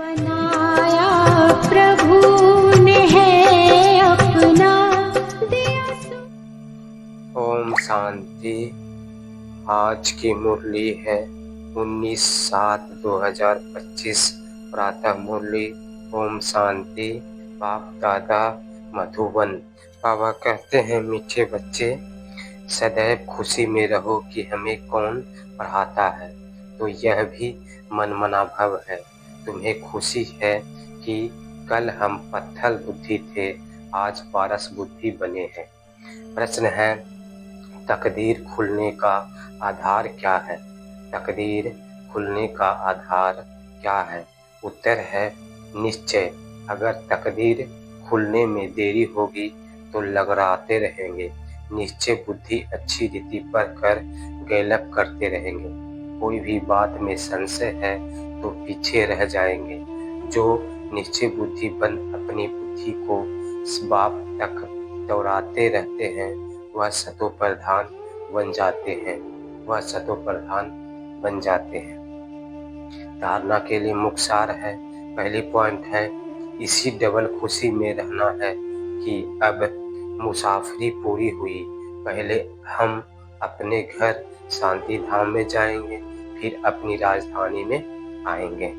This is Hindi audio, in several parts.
बनाया प्रभु ने है अपना दिया। ओम शांति। आज की मुरली है 19/7/2025 प्रातः मुरली। ओम शांति। बाप दादा मधुबन। बाबा कहते हैं, मीठे बच्चे सदैव खुशी में रहो कि हमें कौन पढ़ाता है, तो यह भी मनमना भव है। तुम्हें खुशी है कि कल हम पत्थर बुद्धि थे, आज पारस बुद्धि बने हैं। प्रश्न है, तकदीर खुलने का आधार क्या है? तकदीर खुलने का आधार क्या है? उत्तर है निश्चय। अगर तकदीर खुलने में देरी होगी तो लगराते रहेंगे। निश्चय बुद्धि अच्छी रीति पर कर गैलप करते रहेंगे। कोई भी बात में संशय है तो पीछे रह जाएंगे। जो निश्चय बुद्धि बन अपनी बुद्धि को बाप तक दौड़ाते रहते हैं, वह सतो प्रधान बन जाते हैं। धारणा के लिए मुख्य सार है। पहली पॉइंट है, इसी डबल खुशी में रहना है कि अब मुसाफरी पूरी हुई। पहले हम अपने घर शांति धाम में जाएंगे, फिर अपनी राजधानी में आएंगे।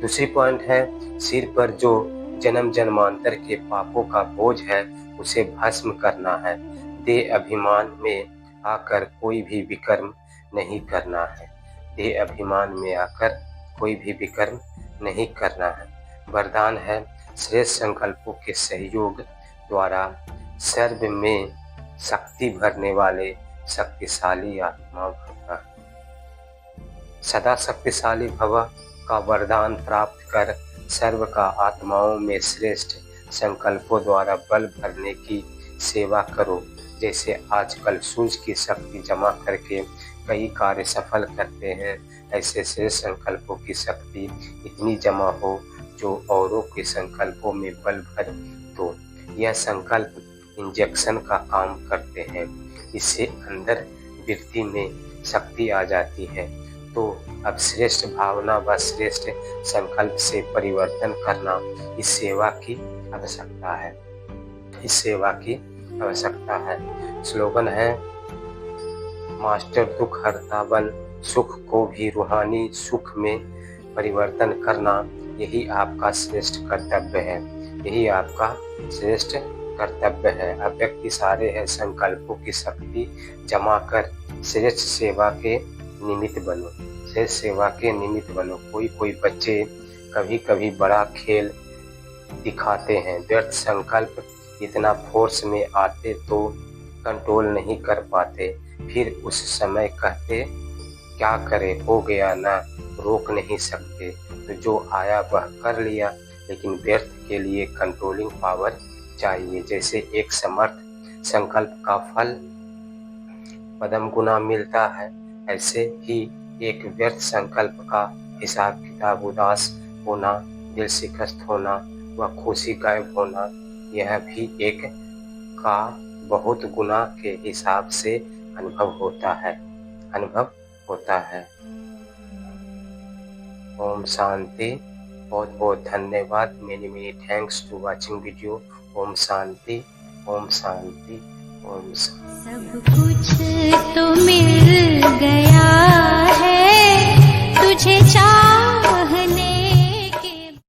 दूसरी पॉइंट है, सिर पर जो जन्म जन्मांतर के पापों का बोझ है उसे भस्म करना है। देह अभिमान में आकर कोई भी विकर्म नहीं करना है। देह अभिमान में आकर कोई भी विकर्म नहीं करना है। वरदान है, श्रेष्ठ संकल्पों के सहयोग द्वारा सर्व में शक्ति भरने वाले शक्तिशाली आत्मा भव। सदा शक्तिशाली भव का वरदान प्राप्त कर सर्व का आत्माओं में श्रेष्ठ संकल्पों द्वारा बल भरने की सेवा करो। जैसे आजकल सूर्य की शक्ति जमा करके कई कार्य सफल करते हैं, ऐसे श्रेष्ठ संकल्पों की शक्ति इतनी जमा हो जो औरों के संकल्पों में बल भर दो। यह संकल्प इंजेक्शन का काम करते हैं। इससे अंदर वृत्ति में शक्ति आ जाती है। तो अब श्रेष्ठ भावना व श्रेष्ठ संकल्प से परिवर्तन करना इस सेवा की आवश्यकता है। स्लोगन है, मास्टर दुख हरता बन, सुख को भी रूहानी सुख में परिवर्तन करना यही आपका श्रेष्ठ कर्तव्य है। अब व्यक्ति सारे है संकल्पों की शक्ति जमा कर श्रेष्ठ सेवा के निमित्त बनो। कोई बच्चे कभी बड़ा खेल दिखाते हैं। व्यर्थ संकल्प इतना फोर्स में आते तो कंट्रोल नहीं कर पाते। फिर उस समय कहते, क्या करे, हो गया ना, रोक नहीं सकते। तो जो आया वह कर लिया, लेकिन व्यर्थ के लिए कंट्रोलिंग पावर चाहिए। जैसे एक समर्थ संकल्प का फल पदम गुना मिलता है, ऐसे ही एक व्यर्थ संकल्प का हिसाब किताब, उदास होना, दिल शिकस्त होना व खुशी गायब होना, यह भी एक का बहुत गुना के हिसाब से अनुभव होता है। ओम शांति। बहुत बहुत धन्यवाद। Many thanks to watching video. ओम शांति, ओम शांति, ओम शांति। सब कुछ तो मिल गया।